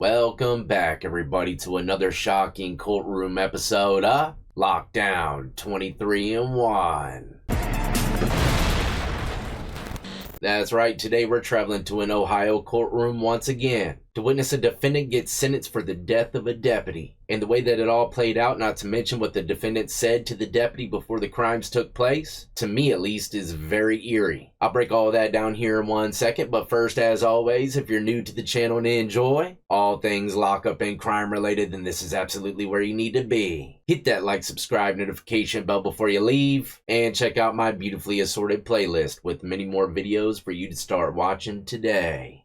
Welcome back, everybody, to another shocking courtroom episode of Lockdown 23 and 1. That's right, today we're traveling to an Ohio courtroom once again to witness a defendant get sentenced for the death of a deputy. And the way that it all played out, not to mention what the defendant said to the deputy before the crimes took place, to me at least, is very eerie. I'll break all that down here in 1 second, but first, as always, if you're new to the channel and enjoy all things lockup and crime related, then this is absolutely where you need to be. Hit that like, subscribe, notification bell before you leave, and check out my beautifully assorted playlist with many more videos for you to start watching today.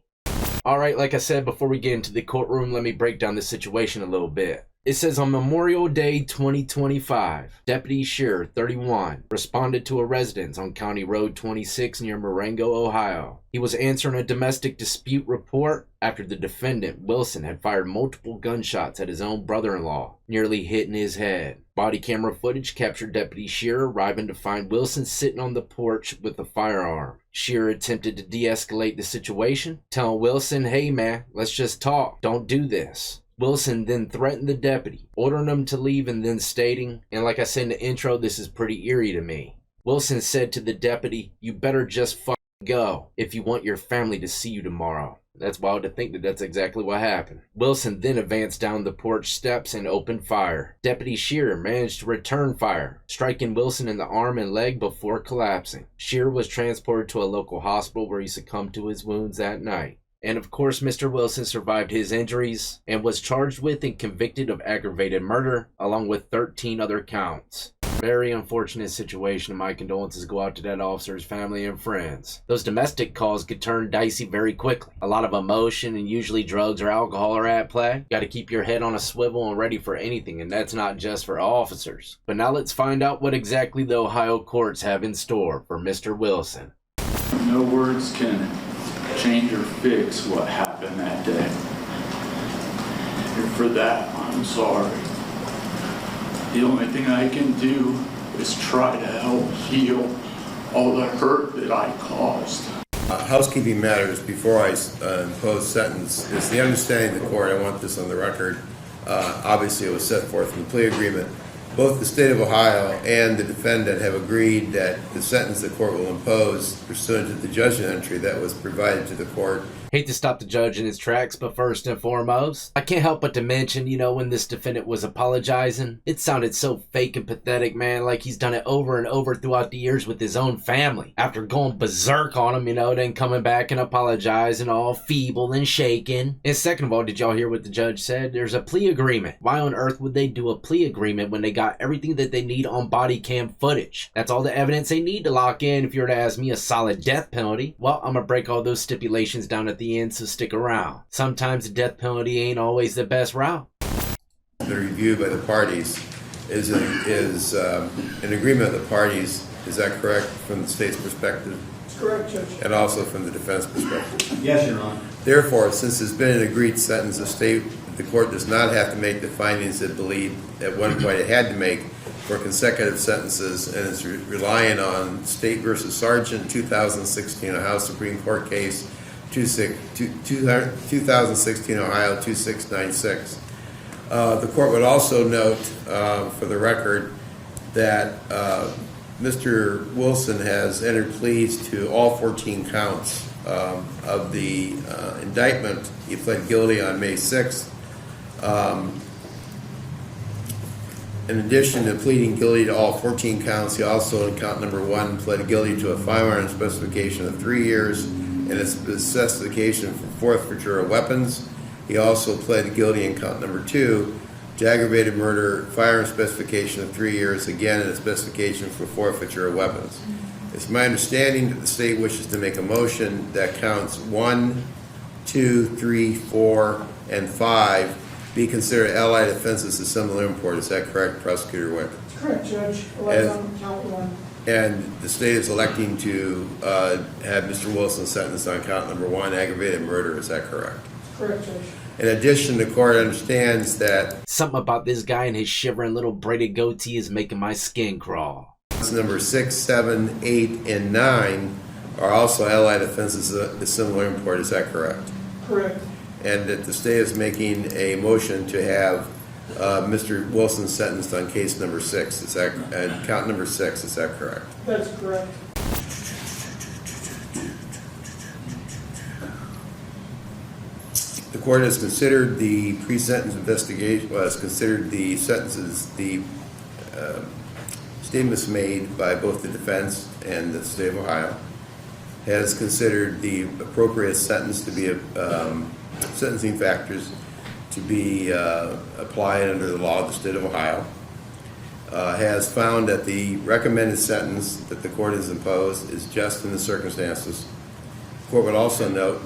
Alright, like I said, before we get into the courtroom, let me break down the situation a little bit. It says on Memorial Day 2025, Deputy Shearer, 31, responded to a residence on County Road 26 near Marengo, Ohio. He was answering a domestic dispute report after the defendant, Wilson, had fired multiple gunshots at his own brother-in-law, nearly hitting his head. Body camera footage captured Deputy Shearer arriving to find Wilson sitting on the porch with a firearm. Shearer attempted to de-escalate the situation, telling Wilson, "Hey man, let's just talk, don't do this." Wilson then threatened the deputy, ordering him to leave and then stating, and like I said in the intro, this is pretty eerie to me. Wilson said to the deputy, "You better just fucking go if you want your family to see you tomorrow." That's wild to think that that's exactly what happened. Wilson then advanced down the porch steps and opened fire. Deputy Shearer managed to return fire, striking Wilson in the arm and leg before collapsing. Shearer was transported to a local hospital where he succumbed to his wounds that night. And of course, Mr. Wilson survived his injuries and was charged with and convicted of aggravated murder, along with 13 other counts. Very unfortunate situation, and my condolences go out to that officer's family and friends. Those domestic calls could turn dicey very quickly. A lot of emotion and usually drugs or alcohol are at play. Got to keep your head on a swivel and ready for anything, and that's not just for officers. But now let's find out what exactly the Ohio courts have in store for Mr. Wilson. No words can change or fix what happened that day. And for that, I'm sorry. The only thing I can do is try to help heal all the hurt that I caused. Housekeeping matters before I impose sentence. It's the understanding of the court, I want this on the record, obviously it was set forth in the plea agreement. Both the state of Ohio and the defendant have agreed that the sentence the court will impose pursuant to the judgment entry that was provided to the court. Hate to stop the judge in his tracks, but first and foremost, I can't help but to mention, when this defendant was apologizing, it sounded so fake and pathetic, man, like he's done it over and over throughout the years with his own family. After going berserk on him, then coming back and apologizing all feeble and shaken. And second of all, did y'all hear what the judge said? There's a plea agreement. Why on earth would they do a plea agreement when they got everything that they need on body cam footage? That's all the evidence they need to lock in, if you were to ask me, a solid death penalty. Well, I'm gonna break all those stipulations down at the end, so stick around. Sometimes the death penalty ain't always the best route. The review by the parties is an agreement of the parties. Is that correct from the state's perspective? That's correct, Judge. And also from the defense perspective? Yes, Your Honor. Therefore, since there's been an agreed sentence, the court does not have to make the findings it believed at one point it had to make for consecutive sentences, and is relying on State v. Sargent, 2016 Ohio Supreme Court case, 2016 Ohio 2696. The court would also note, for the record, that Mr. Wilson has entered pleas to all 14 counts of the indictment. He pled guilty on May 6th. In addition to pleading guilty to all 14 counts, he also, in count number 1, pled guilty to a firearm specification of 3 years and a specification for forfeiture of weapons. He also pled guilty in count number 2 to aggravated murder, firearm specification of 3 years, again, and a specification for forfeiture of weapons. It's my understanding that the state wishes to make a motion that counts 1, 2, 3, 4, and 5 be considered allied offenses of similar import. Is that correct, Prosecutor Wick? That's correct, Judge. On count 1. And the state is electing to have Mr. Wilson sentenced on count number 1, aggravated murder. Is that correct? Correct, Judge. In addition, the court understands that something about this guy and his shivering little braided goatee is making my skin crawl. Number 6, 7, 8, and 9 are also allied offenses of similar import. Is that correct? Correct. and that the state is making a motion to have Mr. Wilson sentenced on case number 6. Is that count number 6? Is that correct? That's correct. The court has considered the pre-sentence investigation, has considered the sentences, the statements made by both the defense and the state of Ohio, has considered the appropriate sentence to be sentencing factors to be applied under the law of the state of Ohio, has found that the recommended sentence that the court has imposed is just in the circumstances. The court would also note,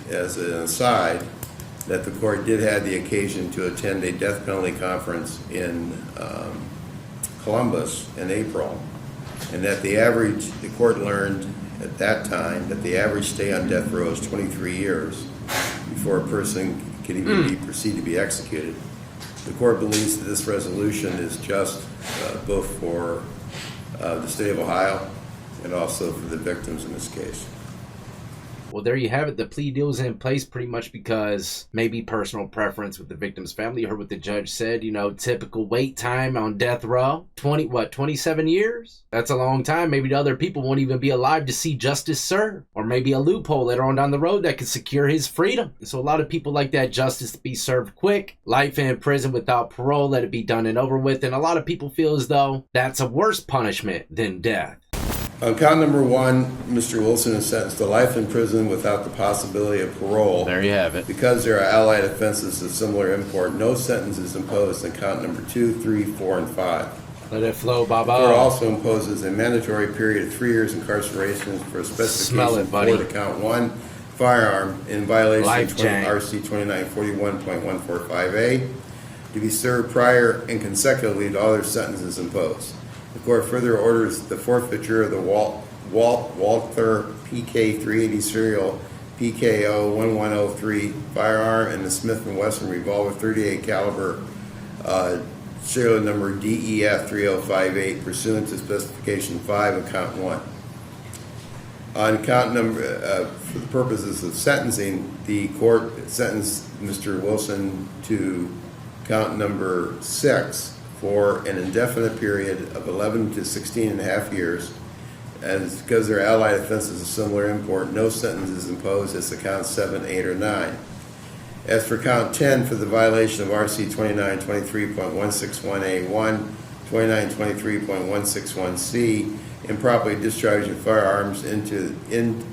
as an aside, that the court did have the occasion to attend a death penalty conference in Columbus in April, and that the court learned at that time that the average stay on death row is 23 years before a person can even be proceed to be executed. The court believes that this resolution is just both for the state of Ohio and also for the victims in this case. Well, there you have it. The plea deal is in place pretty much because maybe personal preference with the victim's family. You heard what the judge said, typical wait time on death row. 27 years? That's a long time. Maybe the other people won't even be alive to see justice served. Or maybe a loophole later on down the road that could secure his freedom. So a lot of people like that justice to be served quick. Life in prison without parole, let it be done and over with. And a lot of people feel as though that's a worse punishment than death. On count number 1, Mr. Wilson is sentenced to life in prison without the possibility of parole. There you have it. Because there are allied offenses of similar import, no sentence is imposed on count number 2, 3, 4, and 5. Let it flow, Baba. The court also imposes a mandatory period of 3 years incarceration for a specification for to count 1 firearm in violation of RC 2941.145A to be served prior and consecutively to other sentences imposed. The court further orders the forfeiture of the Walther PK 380 serial PKO 1103 firearm and the Smith & Wesson revolver 38 caliber serial number DEF 3058 pursuant to specification 5 of count 1. On count number, for the purposes of sentencing, the court sentenced Mr. Wilson to count number 6 for an indefinite period of 11 to 16 and a half years. And because they're allied offenses of similar import, no sentence is imposed as to count 7, 8, or 9. As for count 10, for the violation of RC 2923.161A1, 2923.161C, improperly discharging firearms into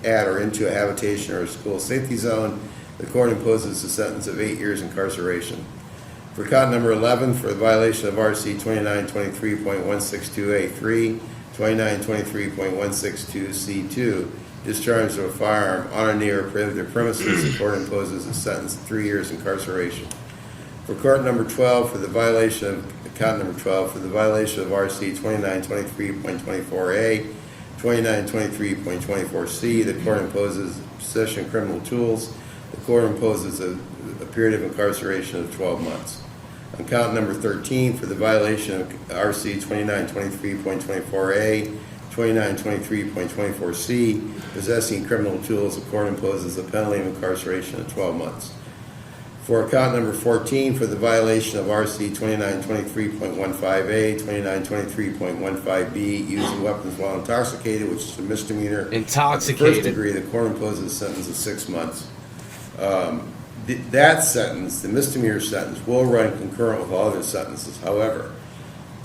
a habitation or a school safety zone, the court imposes a sentence of 8 years incarceration. For count number 11, for the violation of RC 2923.162A3, 2923.162C2, discharge of a firearm on or near prohibited premises, the court imposes a sentence of 3 years incarceration. For count number 12, for the violation of RC 2923.24A, 2923.24C, the court imposes possession of criminal tools. The court imposes a period of incarceration of 12 months. On count number 13, for the violation of RC 2923.24A, 2923.24C, possessing criminal tools, the court imposes a penalty of incarceration of 12 months. For count number 14, for the violation of RC 2923.15A, 2923.15B, using weapons while intoxicated, which is a misdemeanor. Intoxicated. First degree, the court imposes a sentence of 6 months. That sentence, the misdemeanor sentence, will run concurrent with all other sentences. However,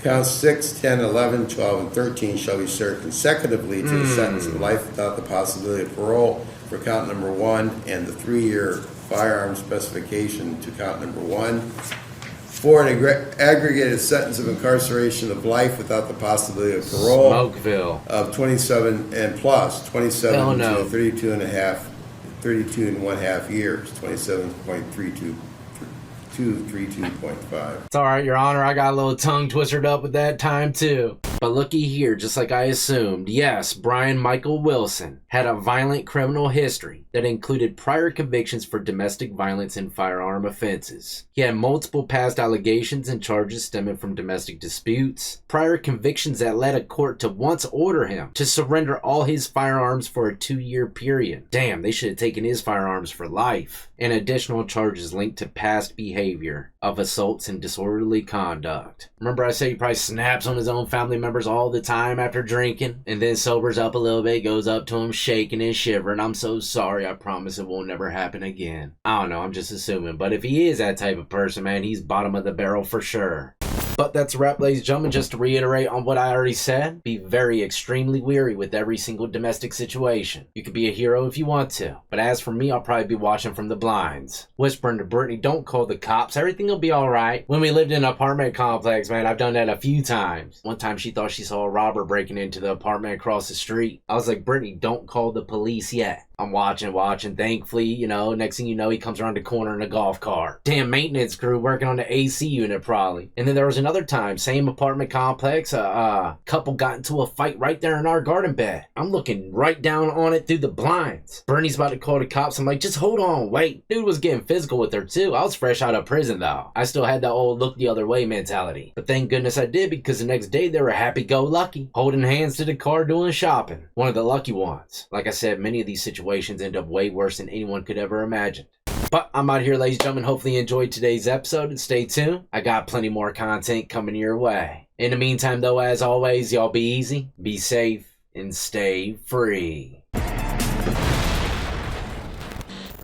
counts 6, 10, 11, 12, and 13 shall be served consecutively to the sentence of life without the possibility of parole for count number 1 and the 3-year firearm specification to count number 1. For an aggregated sentence of incarceration of life without the possibility of parole of 27 and plus 27 to 32 and a half years, 27.32 to 32.5. It's all right, Your Honor. I got a little tongue twisted up with that time, too. But looky here, just like I assumed, yes, Brian Michael Wilson had a violent criminal history that included prior convictions for domestic violence and firearm offenses. He had multiple past allegations and charges stemming from domestic disputes, prior convictions that led a court to once order him to surrender all his firearms for a 2-year period. Damn, they should have taken his firearms for life. And additional charges linked to past behavior of assaults and disorderly conduct. Remember I said he probably snaps on his own family members all the time after drinking, and then sobers up a little bit, goes up to him shaking and shivering. I'm so sorry, I promise it won't never happen again. I don't know, I'm just assuming, but if he is that type of person, man, he's bottom of the barrel for sure. But that's a wrap, ladies and gentlemen. Just to reiterate on what I already said, be very extremely wary with every single domestic situation. You could be a hero if you want to, but as for me, I'll probably be watching from the blinds, whispering to Brittany, don't call the cops, everything will be alright. When we lived in an apartment complex, man, I've done that a few times. One time she thought she saw a robber breaking into the apartment across the street. I was like, Brittany, don't call the police yet. I'm watching. Thankfully, next thing you know, he comes around the corner in a golf cart. Damn maintenance crew working on the AC unit probably. And then there was another time, same apartment complex, a couple got into a fight right there in our garden bed. I'm looking right down on it through the blinds. Bernie's about to call the cops. I'm like, just hold on, wait. Dude was getting physical with her too. I was fresh out of prison though. I still had that old look the other way mentality. But thank goodness I did, because the next day they were happy-go-lucky, holding hands to the car doing shopping. One of the lucky ones. Like I said, many of these situations end up way worse than anyone could ever imagine. But I'm out here, ladies and gentlemen. Hopefully you enjoyed today's episode, and stay tuned. I got plenty more content coming your way. In the meantime, though, as always, y'all be easy, be safe, and stay free.